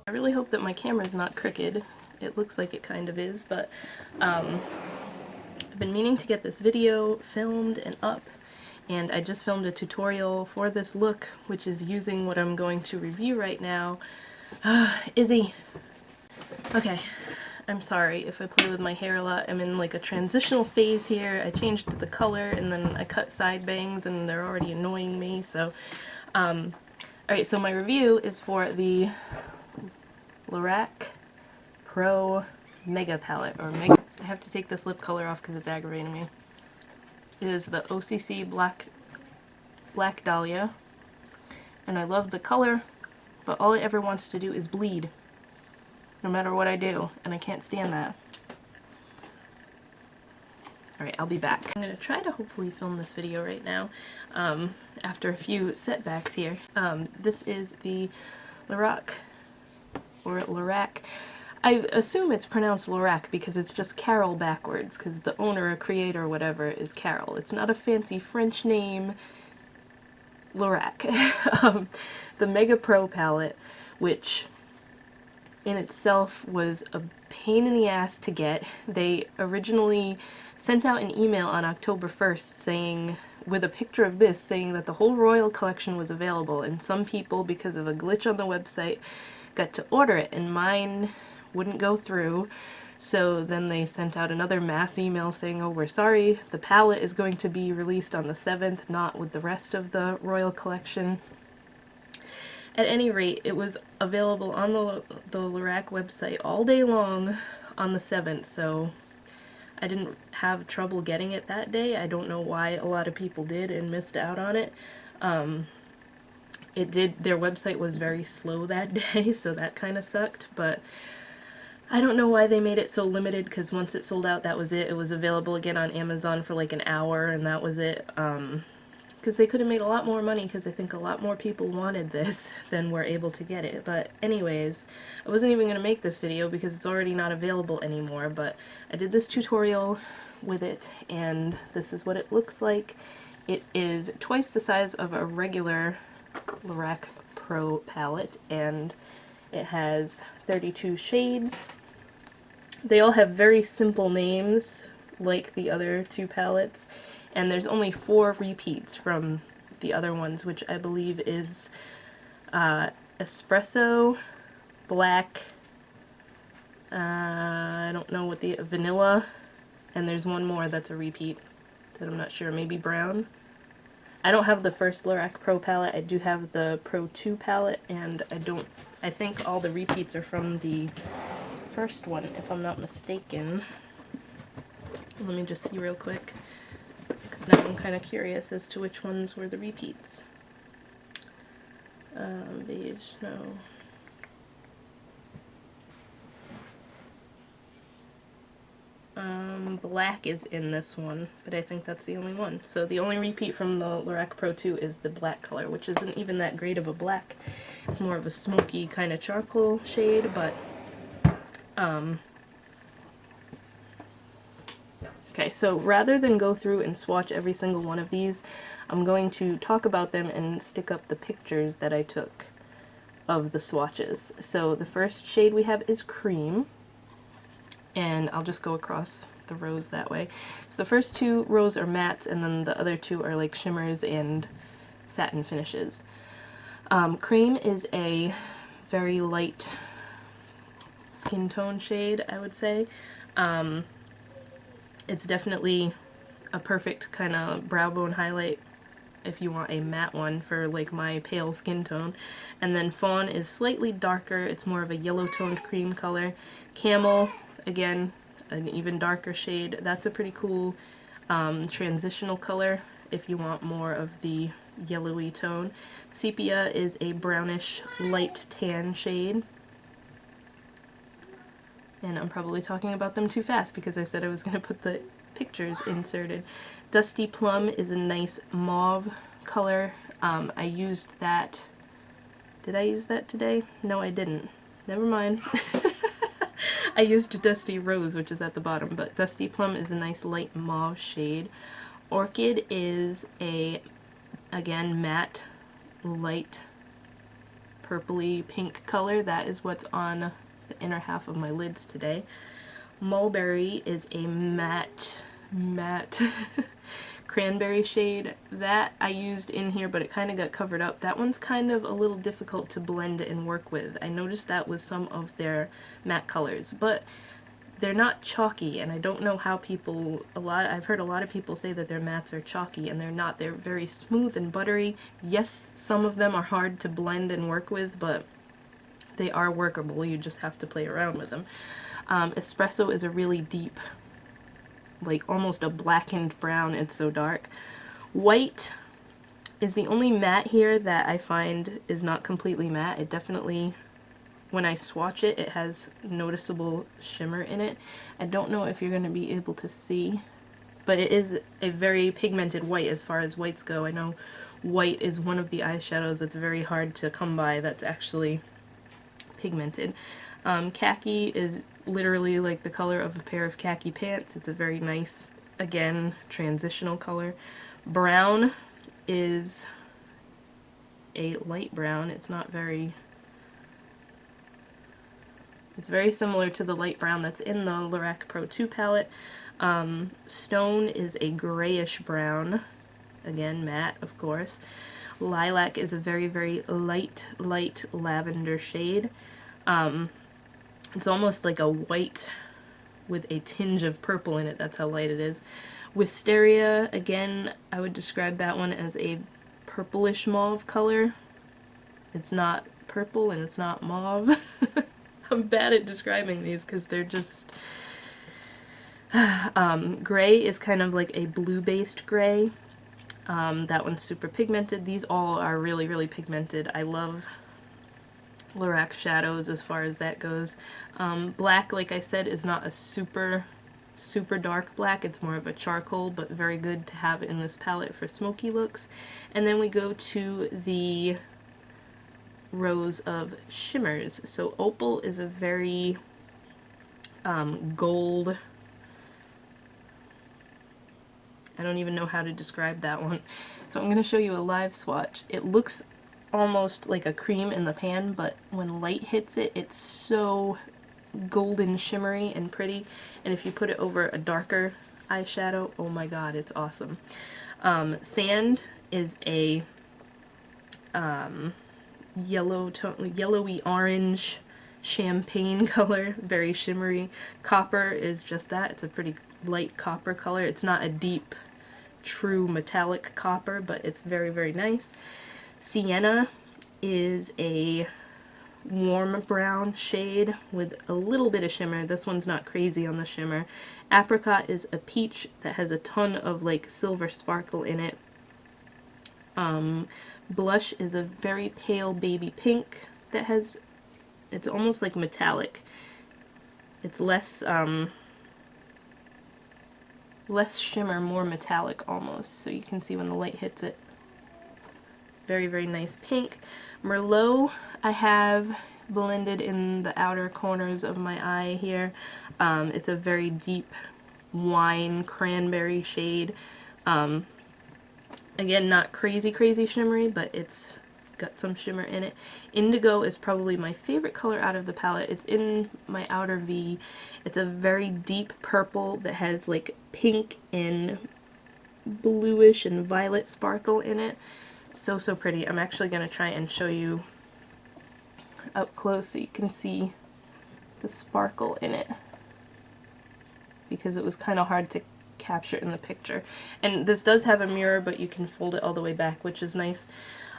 I really hope that my camera's not crooked. It looks like it kind of is, but I've been meaning to get this video filmed and up, and I just filmed a tutorial for this look, which is using what I'm going to review right now. Izzy! Okay, I'm sorry if I play with my hair a lot. I'm in like a transitional phase here. I changed the color and then I cut side bangs and they're already annoying me, so alright, so my review is for the Lorac Pro Mega Palette, or Mega. I have to take this lip color off because it's aggravating me. It is the OCC Black Dahlia, and I love the color, but all it ever wants to do is bleed, no matter what I do, and I can't stand that. Alright, I'll be back. I'm going to try to hopefully film this video right now, after a few setbacks here. This is the Lorac, or Lorac. I assume it's pronounced Lorac because it's just Carol backwards, because the owner or creator or whatever is Carol. It's not a fancy French name. Lorac. The Mega Pro palette, which in itself was a pain in the ass to get. They originally sent out an email on October 1st saying, with a picture of this, saying that the whole Royal collection was available, and some people, because of a glitch on the website, got to order it, and mine wouldn't go through. So then they sent out another mass email saying, oh, we're sorry, the palette is going to be released on the 7th, not with the rest of the Royal collection. At any rate, it was available on the Lorac website all day long on the 7th, so I didn't have trouble getting it that day. I don't know why a lot of people did and missed out on it. Their website was very slow that day, so that kind of sucked, but I don't know why they made it so limited, because once it sold out, that was it. It was available again on Amazon for like an hour, and that was it. Because they could have made a lot more money, because I think a lot more people wanted this than were able to get it. But anyways, I wasn't even going to make this video because it's already not available anymore, but I did this tutorial with it, and this is what it looks like. It is twice the size of a regular Lorac Pro palette, and it has 32 shades. They all have very simple names, like the other two palettes, and there's only 4 repeats from the other ones, which I believe is Espresso, Black, I don't know what the, Vanilla, and there's one more that's a repeat that I'm not sure, maybe Brown. I don't have the first Lorac Pro palette. I do have the Pro 2 palette, and I think all the repeats are from the first one, if I'm not mistaken. Let me just see real quick, because now I'm kind of curious as to which ones were the repeats. Beige, no. Black is in this one, but I think that's the only one. So the only repeat from the Lorac Pro 2 is the black color, which isn't even that great of a black. It's more of a smoky kind of charcoal shade, but okay, so rather than go through and swatch every single one of these, I'm going to talk about them and stick up the pictures that I took of the swatches. So the first shade we have is Cream, and I'll just go across the rows that way. So the first 2 rows are mattes, and then the other 2 are like shimmers and satin finishes. Cream is a very light skin tone shade, I would say. It's definitely a perfect kind of brow bone highlight if you want a matte one for like my pale skin tone. And then Fawn is slightly darker, it's more of a yellow toned cream color. Camel, again, an even darker shade. That's a pretty cool transitional color if you want more of the yellowy tone. Sepia is a brownish light tan shade. And I'm probably talking about them too fast because I said I was going to put the pictures inserted. Dusty Plum is a nice mauve color. I used that. Did I use that today? No, I didn't. Never mind. I used Dusty Rose, which is at the bottom, but Dusty Plum is a nice light mauve shade. Orchid is a, again, matte, light purpley pink color. That is what's on the inner half of my lids today. Mulberry is a matte cranberry shade. That I used in here, but it kind of got covered up. That one's kind of a little difficult to blend and work with. I noticed that with some of their matte colors, but they're not chalky, and I don't know how people, I've heard a lot of people say that their mattes are chalky, and they're not. They're very smooth and buttery. Yes, some of them are hard to blend and work with, but they are workable. You just have to play around with them. Espresso is a really deep, like almost a blackened brown. It's so dark. White is the only matte here that I find is not completely matte. It definitely, when I swatch it, it has noticeable shimmer in it. I don't know if you're going to be able to see, but it is a very pigmented white as far as whites go. I know white is one of the eyeshadows that's very hard to come by that's actually pigmented. Khaki is literally like the color of a pair of khaki pants. It's a very nice, again, transitional color. Brown is a light brown. It's not very... It's very similar to the light brown that's in the Lorac Pro 2 palette. Stone is a grayish brown. Again, matte, of course. Lilac is a very, very light lavender shade. It's almost like a white with a tinge of purple in it. That's how light it is. Wisteria, again, I would describe that one as a purplish mauve color. It's not purple and it's not mauve. I'm bad at describing these because they're just... gray is kind of like a blue-based gray. That one's super pigmented. These all are really, really pigmented. I love Lorac shadows as far as that goes. Black, like I said, is not a super dark black. It's more of a charcoal, but very good to have in this palette for smoky looks. And then we go to the rows of shimmers. So Opal is a very gold, I don't even know how to describe that one. So I'm going to show you a live swatch. It looks almost like a cream in the pan, but when light hits it, it's so golden shimmery and pretty. And if you put it over a darker eyeshadow, oh my god, it's awesome. Sand is a yellowy orange champagne color, very shimmery. Copper is just that. It's a pretty light copper color. It's not a deep, true metallic copper, but it's very, very nice. Sienna is a warm brown shade with a little bit of shimmer. This one's not crazy on the shimmer. Apricot is a peach that has a ton of like silver sparkle in it. Blush is a very pale baby pink that has, it's almost like metallic. It's less less shimmer, more metallic almost, so you can see when the light hits it. Very, very nice pink. Merlot I have blended in the outer corners of my eye here. It's a very deep wine cranberry shade. Again, not crazy shimmery, but it's got some shimmer in it. Indigo is probably my favorite color out of the palette. It's in my outer V. It's a very deep purple that has like pink and bluish and violet sparkle in it. So pretty. I'm actually going to try and show you up close so you can see the sparkle in it, because it was kind of hard to capture in the picture. And this does have a mirror, but you can fold it all the way back, which is nice.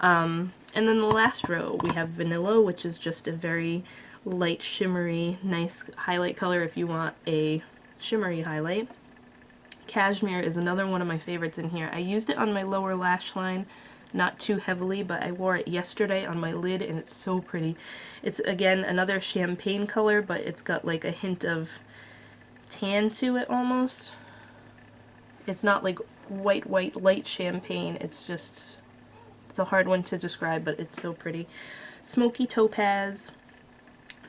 And then the last row we have Vanilla, which is just a very light shimmery nice highlight color if you want a shimmery highlight. Cashmere is another one of my favorites in here. I used it on my lower lash line, not too heavily, but I wore it yesterday on my lid and it's so pretty. It's again another champagne color, but it's got like a hint of tan to it almost. It's not like white light champagne. It's just, it's a hard one to describe, but it's so pretty. Smoky Topaz,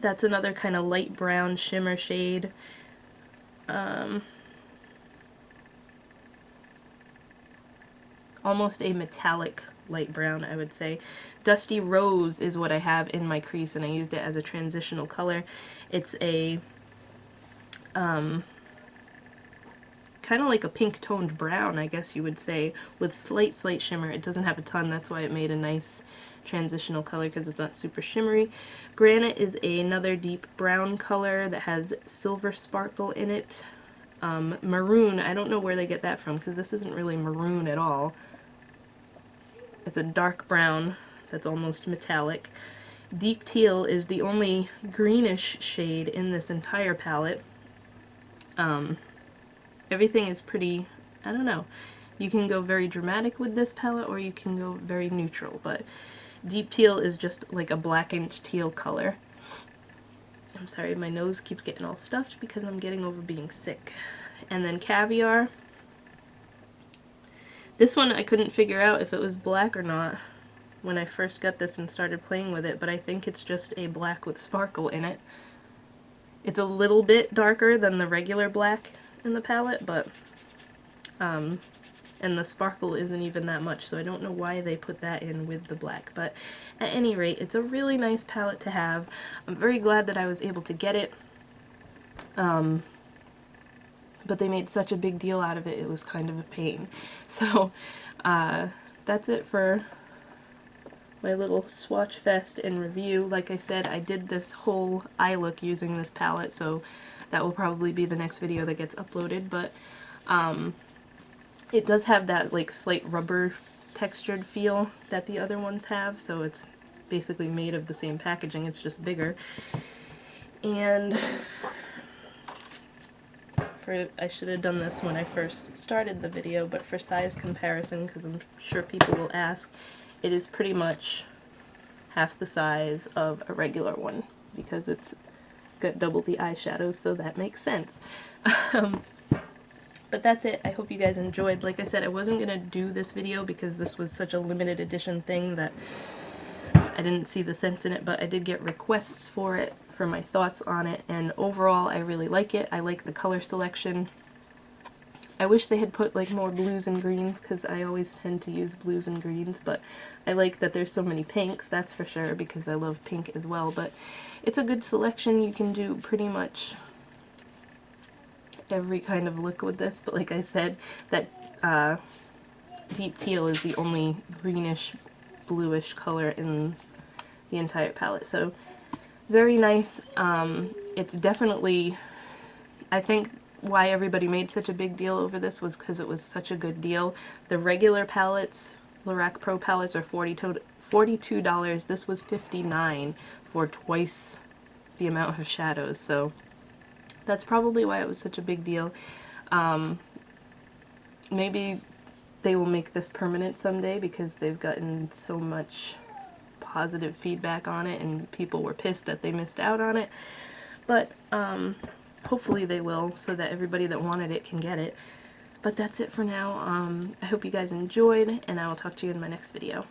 that's another kind of light brown shimmer shade. Almost a metallic light brown, I would say. Dusty Rose is what I have in my crease, and I used it as a transitional color. It's a kind of like a pink toned brown, I guess you would say, with slight shimmer. It doesn't have a ton, that's why it made a nice transitional color, because it's not super shimmery. Granite is another deep brown color that has silver sparkle in it. Maroon, I don't know where they get that from, because this isn't really maroon at all. It's a dark brown that's almost metallic. Deep Teal is the only greenish shade in this entire palette. Everything is pretty, I don't know, you can go very dramatic with this palette or you can go very neutral, but Deep Teal is just like a blackened teal color. I'm sorry, my nose keeps getting all stuffed because I'm getting over being sick. And then Caviar. This one I couldn't figure out if it was black or not when I first got this and started playing with it, but I think it's just a black with sparkle in it. It's a little bit darker than the regular black in the palette, but and the sparkle isn't even that much, so I don't know why they put that in with the black. But at any rate, it's a really nice palette to have. I'm very glad that I was able to get it. But they made such a big deal out of it, it was kind of a pain. So that's it for my little swatch fest and review. Like I said, I did this whole eye look using this palette, so that will probably be the next video that gets uploaded. But it does have that like slight rubber textured feel that the other ones have, so it's basically made of the same packaging, it's just bigger. And I should have done this when I first started the video, but for size comparison, because I'm sure people will ask, it is pretty much half the size of a regular one, because it's got double the eyeshadows, so that makes sense. But that's it. I hope you guys enjoyed. Like I said, I wasn't going to do this video because this was such a limited edition thing that I didn't see the sense in it, but I did get requests for it, for my thoughts on it, and overall I really like it. I like the color selection. I wish they had put like more blues and greens, because I always tend to use blues and greens, but I like that there's so many pinks, that's for sure, because I love pink as well. But it's a good selection. You can do pretty much every kind of look with this, but like I said, that Deep Teal is the only greenish bluish color in the entire palette, so very nice. It's definitely, I think why everybody made such a big deal over this was because it was such a good deal. The regular palettes, Lorac Pro palettes, are $42. This was $59 for twice the amount of shadows, so that's probably why it was such a big deal. Maybe they will make this permanent someday, because they've gotten so much positive feedback on it and people were pissed that they missed out on it. But hopefully they will, so that everybody that wanted it can get it. But that's it for now. I hope you guys enjoyed, and I will talk to you in my next video.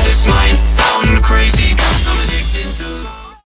This might sound crazy.